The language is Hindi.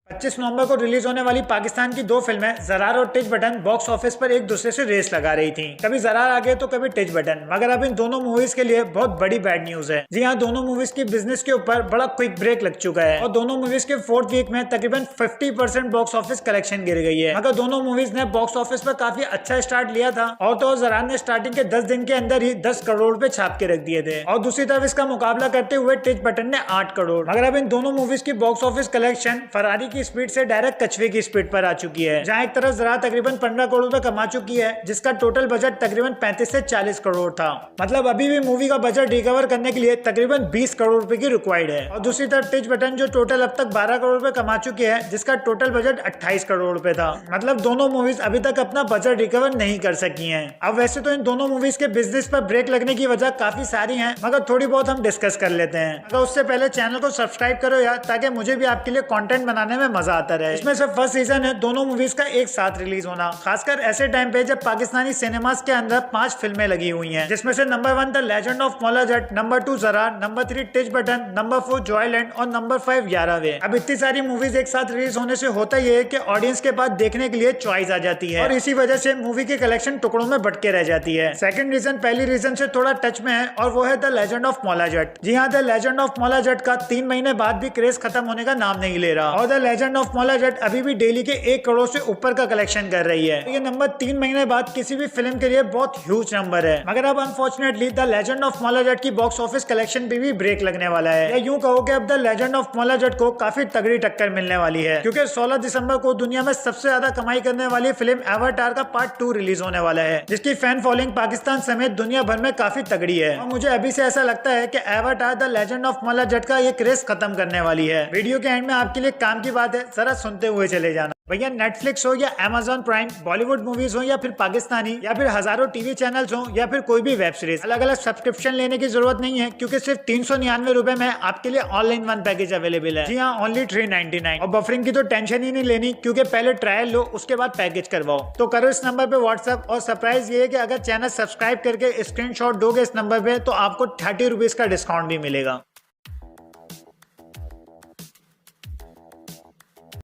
25 नवंबर को रिलीज होने वाली पाकिस्तान की दो फिल्में ज़रार और टिच बटन बॉक्स ऑफिस पर एक दूसरे से रेस लगा रही थी। कभी ज़रार आगे तो कभी टिच बटन, मगर अब इन दोनों मूवीज के लिए बहुत बड़ी बैड न्यूज है। जी हाँ, दोनों मूवीज की बिजनेस के ऊपर बड़ा क्विक ब्रेक लग चुका है और दोनों मूवीज के फोर्थ वीक में तकरीबन 50% बॉक्स ऑफिस कलेक्शन गिर गई है। मगर दोनों मूवीज ने बॉक्स ऑफिस पर काफी अच्छा स्टार्ट लिया था और तो ज़रार ने स्टार्टिंग के 10 दिन के अंदर ही 10 करोड़ रुपए छाप के रख दिए थे और दूसरी तरफ इसका मुकाबला करते हुए टिच बटन ने 8 करोड़। मगर अब इन दोनों मूवीज की बॉक्स ऑफिस कलेक्शन फरारी की स्पीड से डायरेक्ट कछुए की स्पीड पर आ चुकी है। जहां एक तरफ ज़रार तकरीबन 15 करोड़ रुपए कमा चुकी है, जिसका टोटल बजट तकरीबन 35 से 40 करोड़ था। मतलब अभी भी मूवी का बजट रिकवर करने के लिए तकरीबन 20 करोड़ रुपए की रिक्वायर्ड है। और दूसरी तरफ टिच बटन जो टोटल अब तक 12 करोड़ रुपए कमा चुकी है, जिसका टोटल बजट 28 करोड़ रुपए था। मतलब दोनों मूवीज अभी तक अपना बजट रिकवर नहीं कर सकी हैं। अब वैसे तो इन दोनों मूवीज के बिजनेस पर ब्रेक लगने की वजह काफी सारी हैं, मगर थोड़ी बहुत हम डिस्कस कर लेते हैं। अगर उससे पहले चैनल को सब्सक्राइब करो यार, ताकि मुझे भी आपके लिए कंटेंट बनाने में मजा आता रहे। इसमें से फर्स्ट रीजन है दोनों मूवीज का एक साथ रिलीज होना, खासकर ऐसे टाइम पे जब पाकिस्तानी सिनेमास के अंदर 5 फिल्में लगी हुई हैं, जिसमें से number 1 the legend of Maula Jatt, number 2 Zarrar, number 3 Tich Button, number 4 Joyland और नंबर 5 11वे। अब इतनी सारी मूवीज एक साथ रिलीज होने से होता यह है कि ऑडियंस के पास देखने के लिए चॉइस आ जाती है और इसी वजह से मूवी की कलेक्शन टुकड़ों में बटके रह जाती है। सेकंड रीजन पहली रीजन से थोड़ा टच में है और वो है द लेजेंड ऑफ मौला जट। जी हाँ, द लेजेंड ऑफ मौला जट का 3 महीने बाद भी क्रेज खत्म होने का नाम नहीं ले रहा और द लेजेंड ऑफ मौला जट अभी भी डेली के 1 करोड़ से ऊपर का कलेक्शन कर रही है। ये नंबर 3 महीने बाद किसी भी फिल्म के लिए बहुत ह्यूज नंबर है। मगर अब unfortunately the legend of Maula जट की बॉक्स ऑफिस कलेक्शन पे भी ब्रेक लगने वाला है, या यूं कहो कि अब द लेजेंड ऑफ मौला जट को काफी तगड़ी टक्कर मिलने वाली है, क्योंकि 16 दिसंबर को दुनिया में सबसे ज्यादा कमाई करने वाली फिल्म एवाटार का पार्ट 2 रिलीज होने वाला है, जिसकी फैन फॉलोइंग पाकिस्तान समेत दुनिया भर में काफी तगड़ी है। और मुझे अभी से ऐसा लगता है कि Avatar the legend of Maula जट का ये क्रेज खत्म करने वाली है। वीडियो के एंड में आपके लिए काम की बात है, जरा सुनते हुए चले जाना। भैया नेटफ्लिक्स हो या अमेज़न प्राइम, बॉलीवुड मूवीज हो या फिर पाकिस्तानी, या फिर हजारों टीवी चैनल्स हो या फिर कोई भी वेब सीरीज, अलग अलग सब्सक्रिप्शन लेने की जरूरत नहीं है, क्योंकि सिर्फ 399 रुपए में आपके लिए ऑनलाइन 1 पैकेज अवेलेबल है। जी हाँ, ओनली 399। और बफरिंग की तो टेंशन ही नहीं लेनी, क्योंकि पहले ट्रायल लो उसके बाद पैकेज करवाओ। तो करो इस नंबर पे व्हाट्सएप। और सरप्राइज ये है कि अगर चैनल सब्सक्राइब करके स्क्रीनशॉट दोगे इस नंबर पे, तो आपको 30 रुपीज का डिस्काउंट भी मिलेगा।